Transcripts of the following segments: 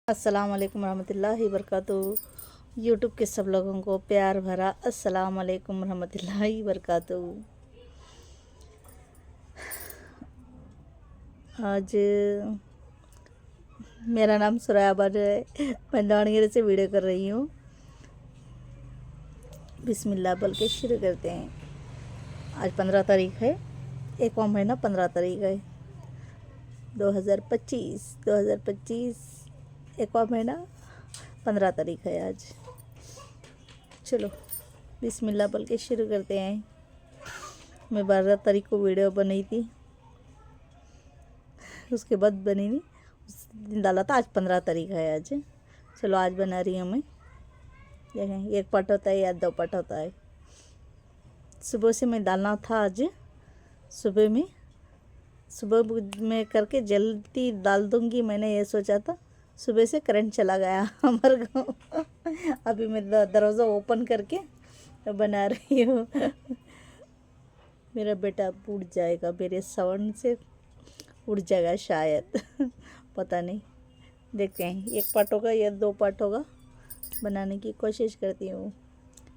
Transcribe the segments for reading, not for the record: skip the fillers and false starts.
अस्सलाम वालेकुम रहमतुल्लाहि वबरकातुहू। यूट्यूब के सब लोगों को प्यार भरा अस्सलाम वालेकुम रहमतुल्लाहि वबरकातुहू। आज मेरा नाम सुराया बानो है। मैं दावणगेरे से वीडियो कर रही हूँ। बिस्मिल्लाह बोल के शुरू करते हैं। आज 15 तारीख है, एक और महीना 15 तारीख है 2025 एक और महीना 15 तारीख है आज। चलो बिस्मिल्लाह बोल के शुरू करते हैं। मैं 12 तारीख को वीडियो बनाई थी, उसके बाद बनी नहीं, उस दिन डाला था। आज 15 तारीख है आज। चलो आज बना रही हूँ मैं। देखें, एक पार्ट होता है या 2 पार्ट होता है। सुबह से मैं डालना था आज। सुबह में करके जल्दी डाल दूँगी, मैंने ये सोचा था। सुबह से करंट चला गया हमारे गाँव। अभी मैं दरवाज़ा ओपन करके बना रही हूँ। मेरा बेटा उठ जाएगा, मेरे साउंड से उठ जाएगा शायद। पता नहीं, देखते हैं। एक पार्ट होगा या 2 पार्ट होगा, बनाने की कोशिश करती हूँ।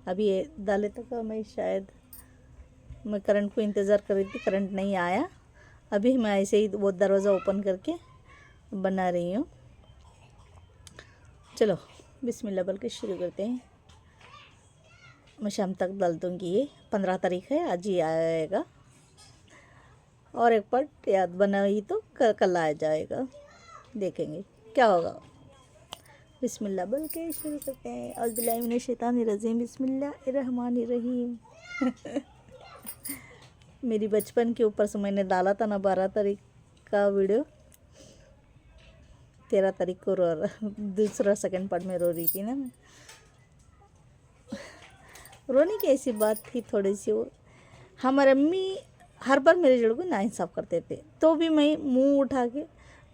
अभी ये डाले तक मैं शायद मैं करंट को इंतज़ार कर रही थी, करंट नहीं आया। अभी मैं ऐसे ही वो दरवाज़ा ओपन करके बना रही हूँ। चलो बिस्मिल्लाह बोल के शुरू करते हैं। मैं शाम तक डाल दूँगी। ये 15 तारीख है, आज ही आएगा। और एक पार्ट याद बना ही तो कल आ जाएगा, देखेंगे क्या होगा। बिस्मिल्लाह बोल के शुरू करते हैं। औज़ुबिल्लाहि मिनश शैतानिर रजीम, बिस्मिल्लाहिर्रहमानिर रहीम। मेरी बचपन के ऊपर से मैंने डाला था ना 12 तारीख का वीडियो। 13 तारीख को दूसरा सेकंड पार्ट में रो रही थी ना मैं। रोने की ऐसी बात थी थोड़ी सी। वो हमारे अम्मी हर बार मेरे जड़ को नाइंसाफ़ करते थे, तो भी मैं मुंह उठा के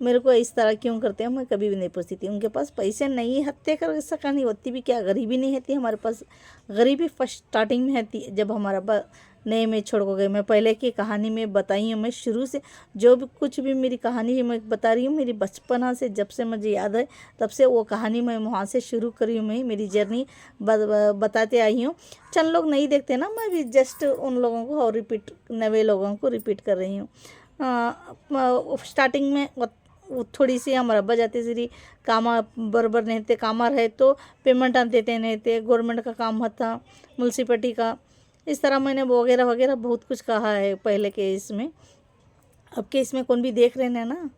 मेरे को इस तरह क्यों करते हैं मैं कभी भी नहीं पूछती थी। उनके पास पैसे नहीं हत्या कर सका नहीं होती भी, क्या गरीबी नहीं होती हमारे पास। गरीबी फर्स्ट स्टार्टिंग में होती जब हमारा नए में छोड़ को गए। मैं पहले की कहानी में बताई हूँ, मैं शुरू से जो भी कुछ भी मेरी कहानी मैं बता रही हूँ, मेरी बचपना से जब से मुझे याद है तब से वो कहानी मैं वहाँ से शुरू करी हूँ। मैं मेरी जर्नी बताते आई हूँ। चंद लोग नहीं देखते ना, मैं भी जस्ट उन लोगों को और नए लोगों को रिपीट कर रही हूँ। स्टार्टिंग में थोड़ी सी हमारा बजाते सी कामा बराबर नहीं थे, कामा रहे तो पेमेंट देते नहीं थे, गवर्नमेंट का काम था, म्यूनसिपैलिटी का, इस तरह मैंने वगैरह वगैरह बहुत कुछ कहा है पहले के इसमें। अब के इसमें कौन भी देख रहे हैं ना,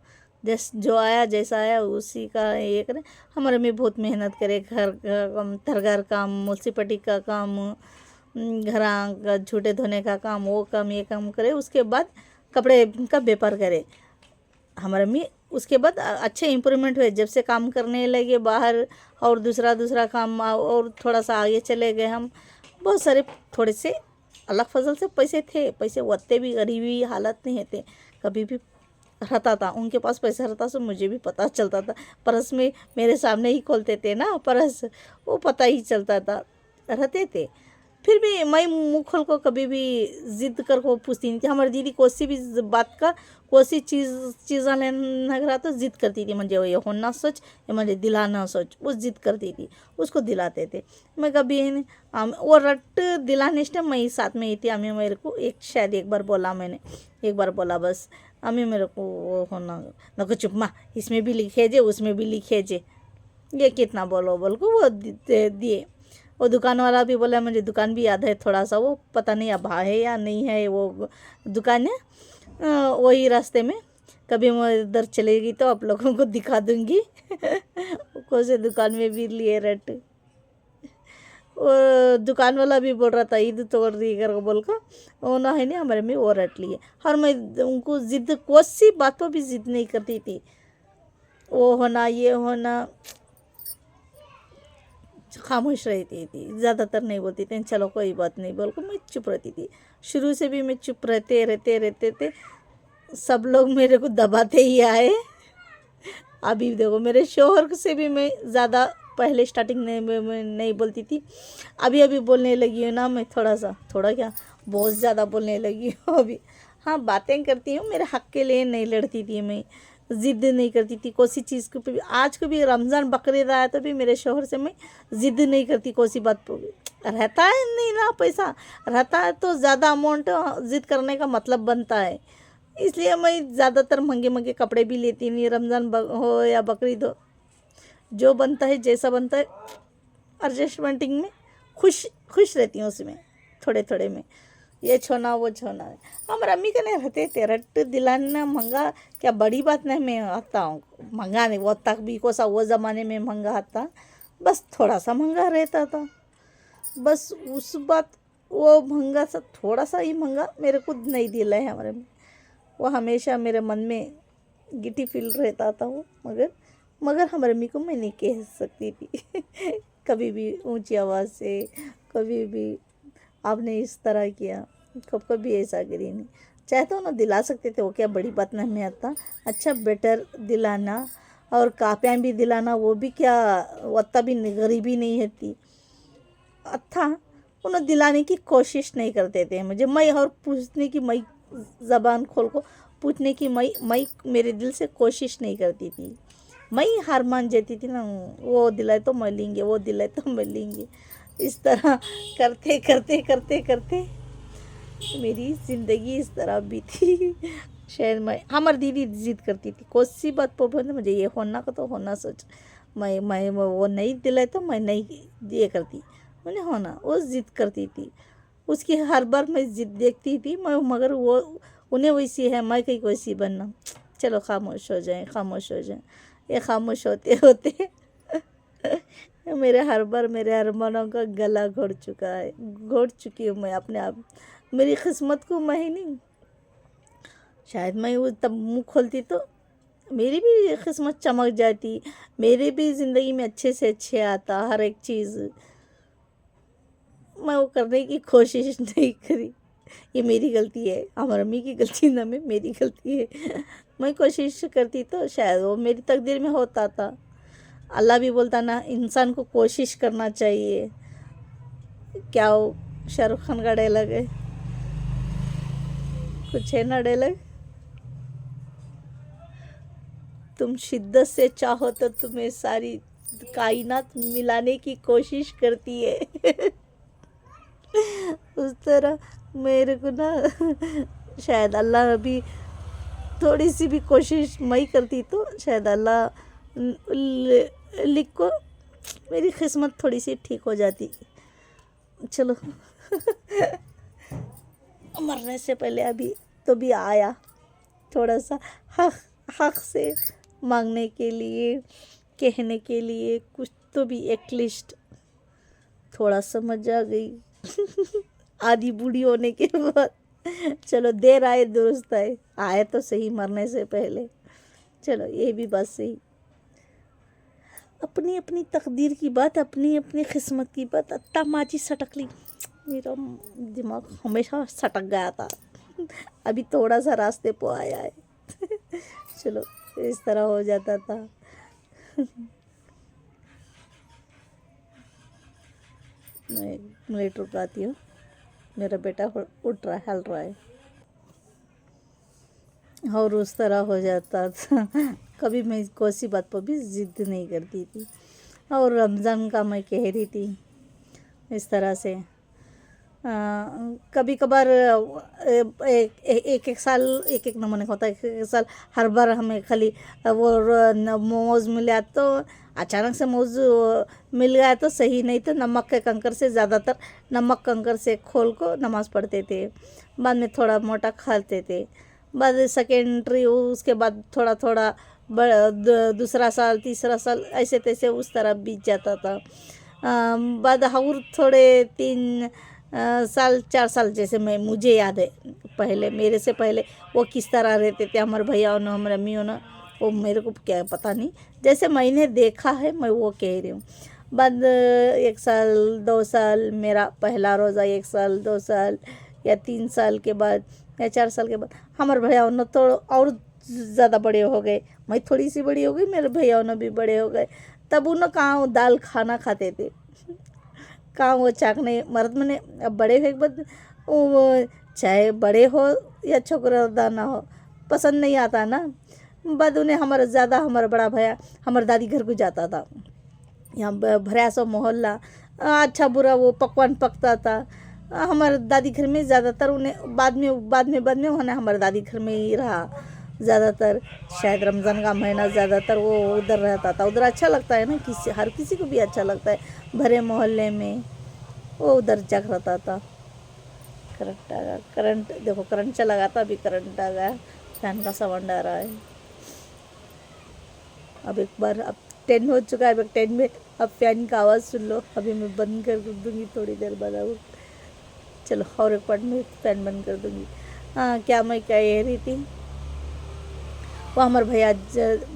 जो आया जैसा आया उसी का ये करें। हमारे में बहुत मेहनत करे, घर काम, म्यूनसिपैलिटी का काम, घर का झूठे धोने का काम, वो काम ये काम करे। उसके बाद कपड़े का व्यापार करे हमारे में। उसके बाद अच्छे इम्प्रूवमेंट हुए जब से काम करने लगे बाहर, और दूसरा काम, और थोड़ा सा आगे चले गए हम। बहुत सारे थोड़े से अलग फजल से पैसे वत्ते भी गरीबी हालत नहीं थे, कभी भी रहता था। उनके पास पैसा रहता तो मुझे भी पता चलता था। परस में मेरे सामने ही खोलते थे ना परस, वो पता ही चलता था, रहते थे। फिर भी मैं मुँह खोल को कभी भी ज़िद कर को पूछती नहीं थी। हमारी दीदी कोई भी बात का कोई चीज़ा लेना रहा तो ज़िद करती थी, मुझे ये होना सोच, ये मुझे दिलाना सोच, वो ज़िद करती थी, उसको दिलाते थे। मैं कभी वो रट दिलाने टाइम मैं साथ में ही थी। अम्मी मेरे को शायद एक बार बोला बस, अम्मी मेरे को वो होना न को चुप माँ, इसमें भी लिखे जे उसमें भी लिखे जे, ये कितना बोलो बोल को वो दिए। वो दुकान वाला भी बोला, मुझे दुकान भी याद है थोड़ा सा, वो पता नहीं अब है या नहीं है वो दुकान है। वही रास्ते में कभी मैं इधर चलेगी तो आप लोगों को दिखा दूंगी। कौन से दुकान में भी लिए रट। वो दुकान वाला भी बोल रहा था ईद तोड़ दी कर बोल कर, वो ना है नहीं हमारे में वो रट लिए। और मैं उनको ज़िद कोई बात पर भी ज़िद नहीं करती थी, वो होना ये होना, खामोश रहती थी, ज़्यादातर नहीं बोलती थी। चलो कोई बात नहीं बोल कर मैं चुप रहती थी। शुरू से भी मैं चुप रहते थे। सब लोग मेरे को दबाते ही आए। अभी देखो मेरे शोहर से भी मैं ज़्यादा पहले स्टार्टिंग में नहीं बोलती थी, अभी बोलने लगी हूँ ना मैं। थोड़ा क्या बहुत ज़्यादा बोलने लगी हूँ अभी। हाँ बातें करती हूँ, मेरे हक़ के लिए नहीं लड़ती थी मैं। ज़िद नहीं करती थी कोई चीज़ के ऊपर भी। आज को भी रमज़ान बकरीद आया तो भी मेरे शौहर से मैं ज़िद नहीं करती कोई सी बात पर भी। रहता है नहीं ना पैसा, रहता है तो ज़्यादा अमाउंट ज़िद करने का मतलब बनता है, इसलिए मैं ज़्यादातर महंगे महंगे कपड़े भी लेती नहीं। रमज़ान हो या बकरीद हो, जो बनता है जैसा बनता है एडजस्टमेंटिंग में खुश खुश रहती हूँ उसमें, थोड़े थोड़े में, ये छोना वो छोना है। हमारे अम्मी का नहीं रहते तेरट दिलाना महंगा क्या बड़ी बात नहीं, मैं आता हूँ महंगा नहीं, वो तक भी को सा वो ज़माने में महंगा आता, बस थोड़ा सा महंगा रहता था, बस उस बात वो महंगा सा थोड़ा सा ही महंगा मेरे को नहीं दिला है हमारे में, वो हमेशा मेरे मन में गिटी फील रहता था वो। मगर हमारे अम्मी को मैं नहीं कह सकती थी कभी भी ऊंची आवाज़ से, कभी भी आपने इस तरह किया, कभी ऐसा करी नहीं। चाहते हो ना दिला सकते थे, वो क्या बड़ी बात नहीं में आता। अच्छा बेटर दिलाना और कापियाँ भी दिलाना, वो भी क्या वत्ता भी गरीबी नहीं होती था, उन्हें दिलाने की कोशिश नहीं करते थे मुझे। मैं और पूछने की मैं ज़बान खोल को पूछने की मैं मेरे दिल से कोशिश नहीं करती थी, मैं हार मान जाती थी ना, वो दिलाए तो मैं लेंगे, वो दिलाए तो मैं लेंगे। इस तरह करते करते करते करते मेरी ज़िंदगी इस तरह बीती। शायद मैं हमारी दीदी जिद करती थी कोई सी बात पर बोलते मुझे ये होना का तो होना सच, मैं वो नहीं दिलाए तो मैं नहीं ये करती, मैंने होना वो जिद करती थी। उसकी हर बार मैं जिद देखती थी मैं, मगर वो उन्हें वैसी है, मैं कहीं वैसी बनना। चलो खामोश हो जाएं, खामोश हो जाएं। ये खामोश होते होते मेरे हर बार मेरे अरमानों का गला घोट चुका है, घोट चुकी हूँ मैं अपने आप। मेरी किस्मत को मैं ही नहीं, शायद मैं वो तब मुँह खोलती तो मेरी भी किस्मत चमक जाती, मेरे भी ज़िंदगी में अच्छे से अच्छे आता हर एक चीज़। मैं वो करने की कोशिश नहीं करी, ये मेरी गलती है, हमारी अम्मी की गलती ना, में मेरी गलती है। मैं कोशिश करती तो शायद वो मेरी तकदीर में होता था। अल्लाह भी बोलता ना इंसान को कोशिश करना चाहिए। क्या वो शाहरुख खान का डायलॉग है, कुछ है ना डायलॉग, तुम शिद्दत से चाहो तो तुम्हें सारी कायनात मिलाने की कोशिश करती है उस तरह मेरे को ना शायद अल्लाह भी थोड़ी सी भी कोशिश मैं करती तो शायद अल्लाह लिख को मेरी किस्मत थोड़ी सी ठीक हो जाती। चलो मरने से पहले अभी तो भी आया थोड़ा सा हक से मांगने के लिए, कहने के लिए कुछ तो भी एटलीस्ट थोड़ा समझ आ गई आधी बूढ़ी होने के बाद। चलो देर आए दुरुस्त आए तो सही मरने से पहले। चलो ये भी बात सही, अपनी अपनी तकदीर की बात, अपनी अपनी किस्मत की बात। अत्ता माची सटक ली, मेरा दिमाग हमेशा सटक गया था, अभी थोड़ा सा रास्ते पे आया है चलो इस तरह हो जाता था मैं मिनट रुकाती हूँ, मेरा बेटा उठ रहा है, हल रहा है, और उस तरह हो जाता था। कभी मैं कोई सी बात पर भी ज़िद नहीं करती थी, और रमज़ान का मैं कह रही थी इस तरह से। कभी कभार एक साल एक नमूने होता है, एक साल हर बार हमें खाली वो मोमोज मिला तो अचानक से मोज मिल गया तो सही, नहीं तो नमक के कंकर से, ज़्यादातर नमक कंकर से खोल को नमाज़ पढ़ते थे, बाद में थोड़ा मोटा खाते थे, बाद सेकेंडरी उसके बाद थोड़ा थोड़ा दूसरा साल तीसरा साल ऐसे तैसे उस तरह बीत जाता था। बाद और थोड़े 3 साल 4 साल जैसे मुझे याद है, पहले मेरे से पहले वो किस तरह रहते थे हमारे भैया ने हमारे अम्मी ने, वो मेरे को क्या पता नहीं, जैसे मैंने देखा है मैं वो कह रही हूँ। बाद 1 साल 2 साल मेरा पहला रोज़ा, 1 साल 2 साल या 3 साल के बाद या 4 साल के बाद हमारे भैया ने तो और ज़्यादा बड़े हो गए, मैं थोड़ी सी बड़ी हो गई, मेरे भैया ने भी बड़े हो गए, तब उन्होंने कहाँ दाल खाना खाते थे, कहाँ वो चाकने मर्द मैंने। अब बड़े हुए के बाद वो चाहे बड़े हो या छोकरा दाना हो पसंद नहीं आता ना, बाद उन्हें हमारा ज़्यादा हमारा बड़ा भैया हमारे दादी घर को जाता था। यहाँ भरा सो मोहल्ला अच्छा बुरा वो पकवान पकता था। हमारे दादी घर में ज़्यादातर उन्हें बाद में उन्हें हमारे दादी घर में ही रहा ज़्यादातर। शायद रमज़ान का महीना ज़्यादातर वो उधर रहता था। उधर अच्छा लगता है ना, हर किसी को भी अच्छा लगता है भरे मोहल्ले में, वो उधर जग रहता था। करंट आ गया, करंट देखो, करंट चला गया था, अभी करंट आ गया, फैन का साउंड आ रहा है। अब एक बार अब 10 हो चुका है, अब 10 में अब फैन का आवाज़ सुन लो। अभी मैं बंद कर दूँगी थोड़ी देर बाद। अब चलो और एक बार में फैन बंद कर दूँगी। हाँ, क्या मैं क्या कह रही थी, वो हमारा भैया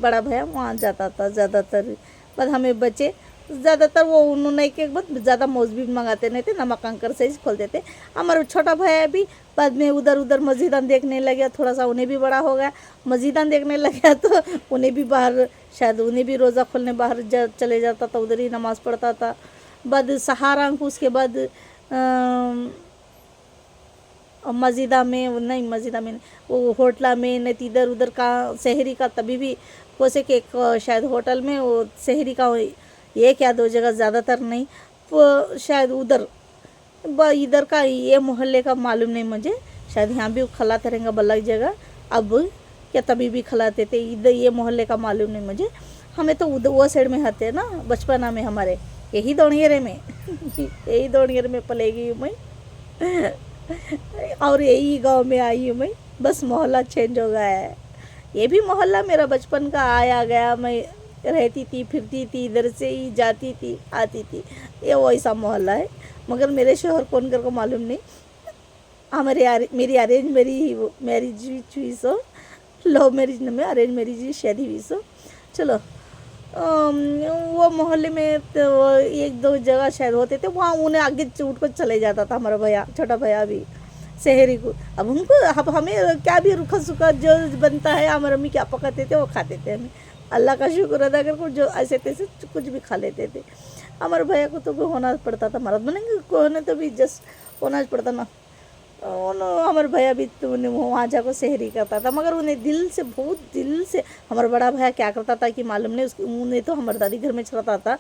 बड़ा भैया वहाँ जाता था ज़्यादातर। बाद हमें बचे ज़्यादातर वो उन्होंने एक बहुत ज़्यादा मौज भी मंगाते नहीं थे, नमक कंकर से ही खोलते थे। हमारा छोटा भैया भी बाद में उधर उधर मस्जिदान देखने लग गया, थोड़ा सा उन्हें भी बड़ा हो गया, मस्जिदान देखने लग गया तो उन्हें भी बाहर, शायद उन्हें भी रोज़ा खोलने बाहर चले जाता था, उधर ही नमाज़ पढ़ता था। बाद सहारा को उसके बाद मस्जिदा में नहीं, मस्जिदा में वो होटला में नहीं, इधर उधर का शहरी का तभी भी कोसे के शायद होटल में वो शहरी का एक या 2 जगह, ज़्यादातर नहीं, वो शायद उधर इधर का ये मोहल्ले का मालूम नहीं मुझे, शायद यहाँ भी खिलाते रहेंगे बल्ला जगह, अब क्या तभी भी खिलाते थे। इधर ये मोहल्ले का मालूम नहीं मुझे, हमें तो उधर वो साइड में आते ना बचपना में हमारे, यही दोणियरे में यही दोणियरे में पलेगी हूँ मैं और यही गांव में आई हूँ मैं, बस मोहल्ला चेंज हो गया है। ये भी मोहल्ला मेरा बचपन का आया गया, मैं रहती थी, फिरती थी, इधर से ही जाती थी, आती थी, ये वैसा मोहल्ला है। मगर मेरे शोहर कौन कर को मालूम नहीं, हमारे मेरी अरेंज मैरिज हुई सो, लव मैरिज में अरेंज मैरिज शादी हुई सो। चलो वो मोहल्ले में तो 1-2 जगह शायद होते थे, वहाँ उन्हें आगे उठ कर चले जाता था हमारा भैया, छोटा भैया भी शहरी को। अब उनको अब हमें क्या भी रूखा सूखा जो बनता है, हमारे मम्मी क्या पकाते थे वो खाते थे। हमें अल्लाह का शुक्र अदा कर जो ऐसे तैसे कुछ भी खा लेते थे। हमारे भैया को तो भी होना पड़ता था, मर्द बनेंगे को होने तो भी जस्ट होना पड़ता ना। हमारे भैया भी तो वहाँ जाकर शहरी करता था, मगर उन्हें दिल से, बहुत दिल से। हमारा बड़ा भैया क्या करता था कि मालूम नहीं, उन्हें तो हमारे दादी घर में चलता था,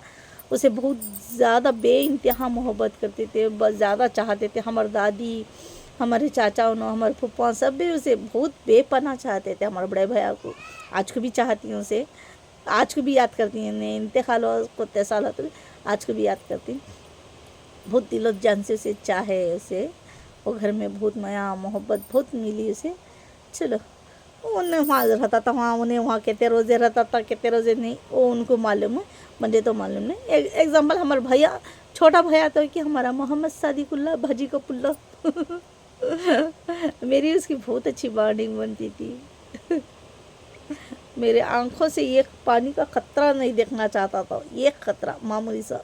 उसे बहुत ज़्यादा बेइंतहा मोहब्बत करते थे, बस ज़्यादा चाहते थे। हमारे दादी, हमारे चाचा, हमारे फूफा सब भी उसे बहुत बेपनाह चाहते थे, हमारे बड़े भैया को। आज को भी चाहती हूँ उसे, आज को भी याद करती हैं, इंतकाल को 3 साल होते हुए आज को भी याद करती हूँ। बहुत दिलो जान से उसे चाहे, उसे वो घर में बहुत माया मोहब्बत बहुत मिली उसे। चलो उन्हें वहाँ रहता था, वहाँ उन्हें वहाँ कितने रोज़े रहता था, कितने रोज़े नहीं, वो उनको मालूम है, मुझे तो मालूम नहीं। एग्जाम्पल हमारा भैया, छोटा भैया तो कि हमारा मोहम्मद सादिकुल्ला भाजी का पुल्ला मेरी उसकी बहुत अच्छी बॉन्डिंग बनती थी। मेरे आंखों से एक पानी का खतरा नहीं देखना चाहता था, एक खतरा मामूली सा।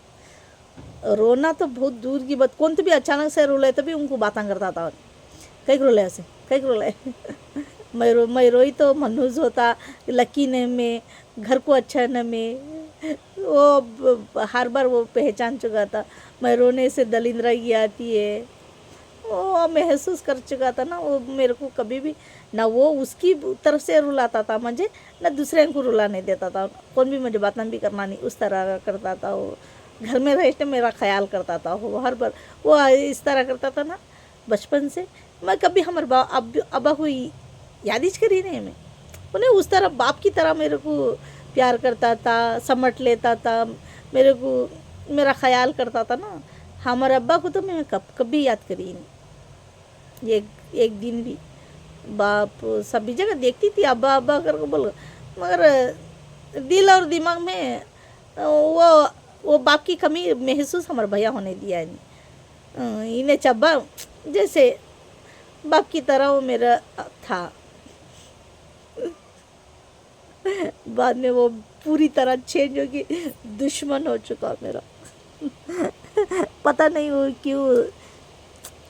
रोना तो बहुत दूर की बात, कौन तो भी अचानक से रोले तभी उनको बातें करता था, कई रोले ऐसे, कई रोले मैं रोई तो मनूज होता, लकी ने में घर को अच्छा न में, वो हर बार वो पहचान चुका था। मैं रोने से दलिंद्रा की आती है, वो महसूस कर चुका था ना। वो मेरे को कभी भी ना वो उसकी तरफ से रुलाता था मुझे, ना दूसरे को रुलाने देता था। कौन भी मुझे बातें भी करना नहीं, उस तरह करता था वो। घर में रहते मेरा ख्याल करता था वो, हर बार वो इस तरह करता था ना बचपन से। मैं कभी हमारे अब्बा को याद ही करी नहीं, मैं उन्हें उस तरह बाप की तरह मेरे को प्यार करता था, समट लेता था, मेरे को मेरा ख्याल करता था ना। हमारे अब्बा को तो मैं कभी याद करी नहीं, एक दिन भी। बाप सभी जगह देखती थी अब्बा अब्बा करके बोल, मगर दिल और दिमाग में वो बाप की कमी महसूस हमारे भैया होने दिया है। इन्हें चब्बा जैसे बाप की तरह वो मेरा था। बाद में वो पूरी तरह चेंज हो गई, दुश्मन हो चुका मेरा। पता नहीं वो क्यों,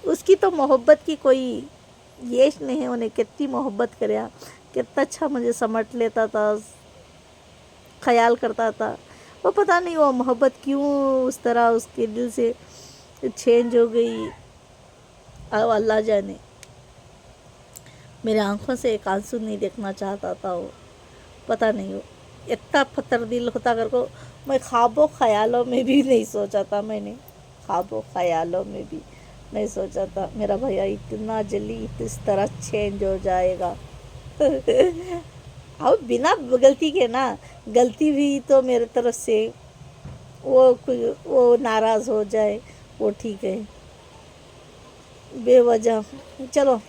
उसकी तो मोहब्बत की कोई येश नहीं है। उन्हें कितनी मोहब्बत कराया, कितना अच्छा मुझे समझ लेता था, ख्याल करता था। वो पता नहीं वो मोहब्बत क्यों उस तरह उसके दिल से चेंज हो गई, अब अल्लाह जाने। मेरे आंखों से एक आंसू नहीं देखना चाहता था वो। पता नहीं हो इतना पत्थर दिल होता कर को मैं ख्वाबों ख्यालों में भी नहीं सोचा था मैंने, ख्वाबों ख्यालों में भी नहीं सोचा था मेरा भैया इतना जल्दी इस तरह चेंज हो जाएगा। अब बिना गलती के ना, गलती भी तो मेरे तरफ से वो नाराज़ हो जाए वो ठीक है, बेवजह चलो।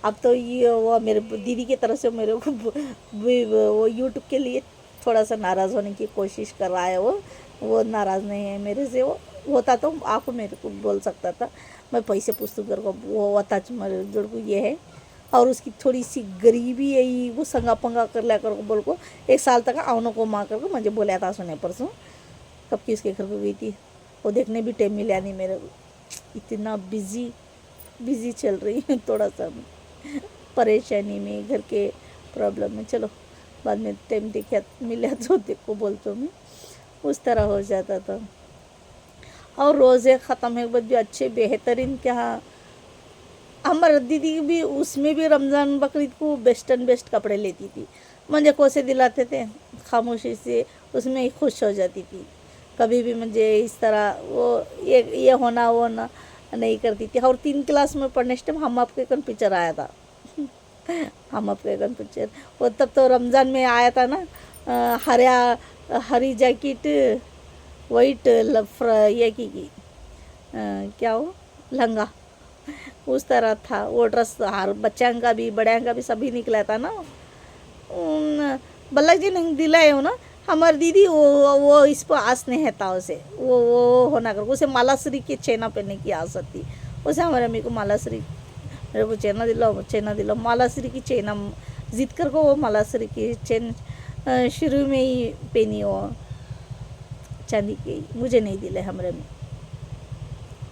अब तो ये वो मेरे दीदी की तरफ से मेरे को वो यूट्यूब के लिए थोड़ा सा नाराज़ होने की कोशिश कर रहा है। वो नाराज़ नहीं है मेरे से। वो होता तो आपको मेरे को बोल सकता था, मैं पैसे पूछतू कर को वो होता मेरे जोड़ को ये है। और उसकी थोड़ी सी गरीबी है, वो संगा पंगा कर लिया कर को बोल को 1 साल तक आवनों को माँ कर को मुझे बोला था सुने परसों कब की उसके घर को गई थी। वो देखने भी टाइम मिला नहीं मेरे को, इतना बिज़ी चल रही है, थोड़ा सा परेशानी में, घर के प्रॉब्लम में। चलो बाद में टाइम देखा मिला तो देखो बोलते मैं, उस तरह हो जाता था। और रोज़े ख़त्म है भी अच्छे बेहतरीन क्या। हमारे दीदी भी उसमें भी रमज़ान बकरीद को बेस्ट कपड़े लेती थी, मुझे कोसे दिलाते थे खामोशी से, उसमें ही खुश हो जाती थी। कभी भी मुझे इस तरह वो ये होना वो ना नहीं करती थी। और 3 क्लास में पढ़ने के टाइम हम आपके कौन पिक्चर आया था। हम आपके कौन पिक्चर वो तब तो रमज़ान में आया था ना, हरी जैकेट वाइट ये की क्या वो लहंगा, उस तरह था वो ड्रेस। हर बच्चा का भी बड़े का भी सभी निकला था ना। बल्लक जी नहीं दिलाए हो ना हमारी दीदी, वो इस पर आस नहीं है था उसे, वो होना कर उसे मालाश्री के चेना पहनने की आस थी उसे। हमारे अम्मी को मालाश्री मेरे को चेना दिलाओ मालाश्री की चेना जीत कर को वो मालाश्री की चेन शुरू में ही पहनी, वो चांदी की मुझे नहीं दिले हमारे में।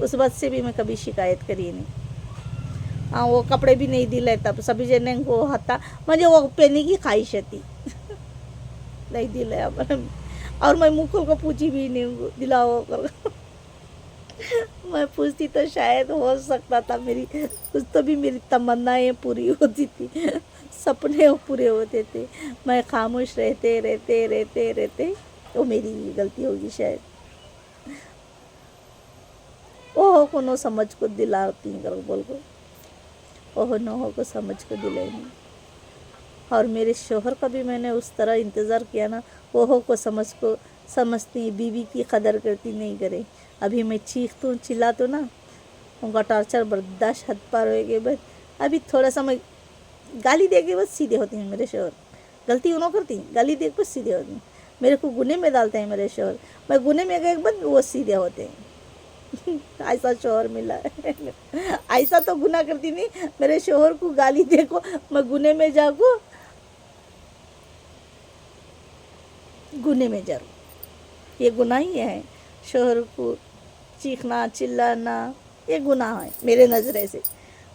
उस बात से भी मैं कभी शिकायत करी नहीं। हाँ वो कपड़े भी नहीं दिले तब सभी जने को हता मुझे वो पहनने की ख्वाहिश थी। नहीं दिले हमारे। और मैं मुकुल को पूछी भी नहीं दिलाओ कर। मैं पूछती तो शायद हो सकता था मेरी कुछ तो भी मेरी तमन्नाएं पूरी होती थी, सपने पूरे होते थे। मैं खामोश रहते वो मेरी गलती होगी शायद। ओहो को नो समझ को दिलाती करो बोल को, ओहो नो हो को समझ को दिलाई नहीं। और मेरे शोहर का भी मैंने उस तरह इंतज़ार किया ना, ओहो को समझ को समझती, बीवी की कदर करती नहीं करे। अभी मैं चीखतूँ चिल्लातूँ ना, उनका टॉर्चर बर्दाश्त हद पार हो गए। बस अभी थोड़ा सा मैं गाली दे के बस सीधे होती हैं मेरे शोहर। गलती उन्होंने करती, गाली दे के बस सीधे होती हैं। मेरे को गुने में डालते हैं मेरे शोहर, मैं गुने में गए बस वो सीधे होते हैं। ऐसा शोहर मिला है। ऐसा तो गुनाह करती नहीं, मेरे शोहर को गाली देखो मैं गुने में जाऊँ, गुने में जाऊँ, ये गुनाह ही है। शोहर को चीखना चिल्लाना ये गुनाह है मेरे नज़रे से।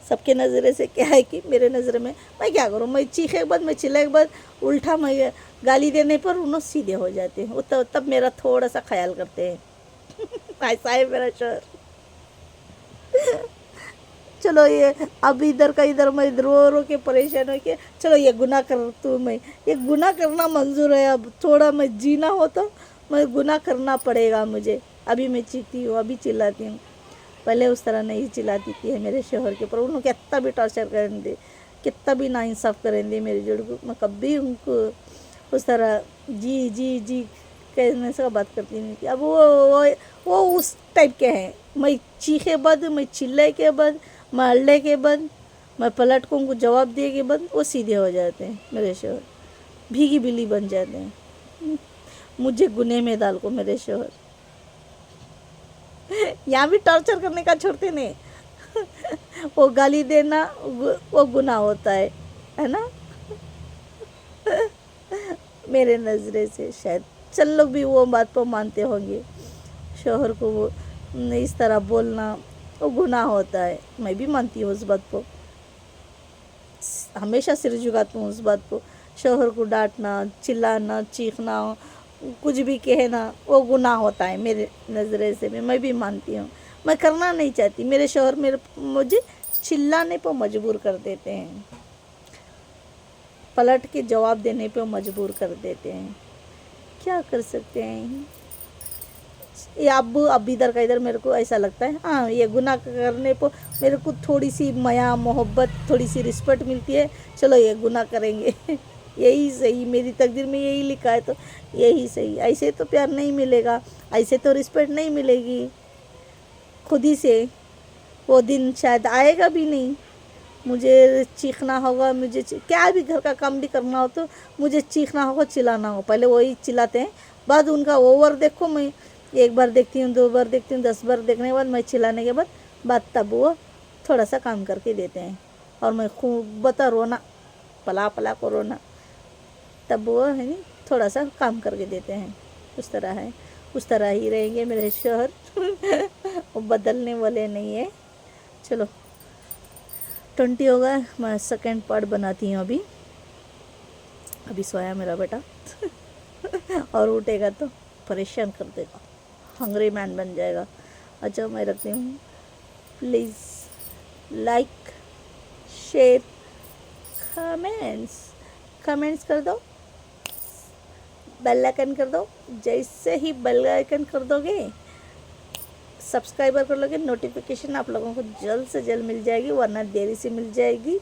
सबके नज़रे से क्या है कि मेरे नज़र में मैं क्या करूँ, मैं चीखे के बाद मैं चिल्लाए के बाद उल्टा मैं गाली देने पर उन्होंने सीधे हो जाते हैं। वो तब मेरा थोड़ा सा ख्याल करते हैं। ऐसा है मेरा शोहर। चलो ये अब इधर का इधर मैं रो के परेशान हो के, चलो ये गुनाह कर तू, मैं ये गुनाह करना मंजूर है। अब थोड़ा मैं जीना हो तो मैं गुनाह करना पड़ेगा मुझे। अभी मैं चीखती हूँ, अभी चिल्लाती हूँ, पहले उस तरह नहीं चिल्लाती थी मेरे शोहर के ऊपर। उन्होंने कितना भी टॉर्चर करें दे, कितना भी नाइंसाफ़ करें दे मेरे जोड़ को, मैं कभी उनको उस तरह जी कहने से बात करती नहीं थी। अब वो उस टाइप के हैं। मैं चीखे बाद, मैं चिल्लाए के बाद, मैं अल्ले के बाद, मैं पलट को उनको जवाब दिए के बाद वो सीधे हो जाते हैं मेरे शोहर, भीगी बिल्ली बन जाते हैं। मुझे गुने में डाल को मेरे शोहर यहाँ भी टॉर्चर करने का छोड़ते नहीं। वो गाली देना वो गुनाह होता है ना। मेरे नज़रे से शायद चल लोग भी वो बात को मानते होंगे, शोहर को वो इस तरह बोलना वो गुनाह होता है। मैं भी मानती हूँ उस बात को, हमेशा सिर झुकाती हूँ उस बात को। शोहर को डांटना चिल्लाना चीखना कुछ भी कहना वो गुनाह होता है मेरे नज़रे से भी, मैं भी मानती हूँ। मैं करना नहीं चाहती, मेरे शोहर मुझे चिल्लाने पर मजबूर कर देते हैं। पलट के जवाब देने पे मजबूर कर देते हैं। क्या कर सकते हैं। ये अब इधर का इधर मेरे को ऐसा लगता है, हाँ ये गुनाह करने पर मेरे को थोड़ी सी माया मोहब्बत थोड़ी सी रिस्पेक्ट मिलती है, चलो ये गुनाह करेंगे यही सही, मेरी तकदीर में यही लिखा है तो यही सही। ऐसे तो प्यार नहीं मिलेगा, ऐसे तो रिस्पेक्ट नहीं मिलेगी खुद ही से, वो दिन शायद आएगा भी नहीं। मुझे चीखना होगा, मुझे क्या भी घर का काम भी करना हो तो मुझे चीखना होगा, चिल्लाना हो। पहले वही चिल्लाते हैं, बाद उनका ओवर देखो, मैं एक बार देखती हूँ, 2 बार देखती हूँ, 10 बार देखने के बाद मैं चिल्लाने के बाद तब वो थोड़ा सा काम करके देते हैं और मैं खूब बता रोना, पला पला को रोना, तब वो है नहीं थोड़ा सा काम करके देते हैं। उस तरह है, उस तरह ही रहेंगे मेरे शोहर वो बदलने वाले नहीं है। चलो 20 हो गया, मैं सेकंड पार्ट बनाती हूँ। अभी सोया मेरा बेटा और उठेगा तो परेशान कर देगा, हंग्री मैन बन जाएगा। अच्छा मैं रखती हूँ, प्लीज़ लाइक शेयर कमेंट्स कर दो, बेल आइकन कर दो। जैसे ही बेल आइकन कर दोगे, सब्सक्राइबर कर लोगे, नोटिफिकेशन आप लोगों को जल्द से जल्द मिल जाएगी, वरना देरी से मिल जाएगी।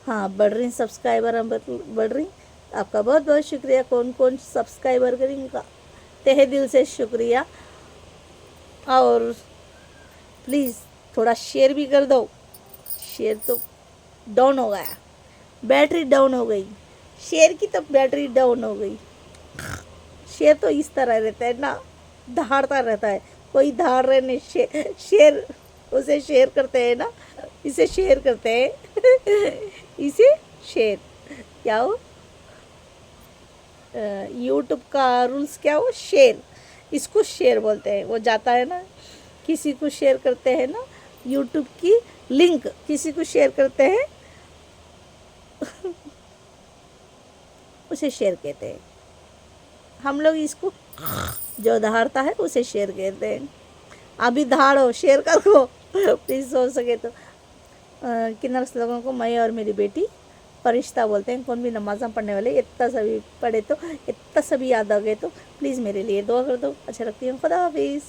हाँ बढ़ रही सब्सक्राइबर, बढ़ रही। आपका बहुत बहुत शुक्रिया, कौन कौन सब्सक्राइबर करेंगे, तहे दिल से शुक्रिया। और प्लीज़ थोड़ा शेयर भी कर दो। शेयर तो डाउन हो गया, बैटरी डाउन हो गई, शेयर की तो बैटरी डाउन हो गई। शेर तो इस तरह रहता है ना, दहाड़ता रहता है, कोई दहाड़ रहे नहीं, शेर उसे शेयर करते हैं ना, इसे शेयर करते हैं इसे शेर क्या हो, यूट्यूब का रूल्स क्या हो, शेर, इसको शेर बोलते हैं। वो जाता है ना, किसी को शेयर करते हैं ना, यूट्यूब की लिंक किसी को शेयर करते हैं उसे शेर कहते हैं। हम लोग इसको जो दहाड़ता है उसे शेर कहते हैं। अभी दहाड़ो, शेर करो प्लीज़, हो सके तो। किन्नर लोगों को मैं और मेरी बेटी फरिश्ता बोलते हैं। कौन भी नमाज़ पढ़ने वाले इतना सभी पढ़े तो इतना सभी याद आ गए तो प्लीज़ मेरे लिए दुआ कर दो। अच्छा रखती हूँ, खुदा हाफिज़।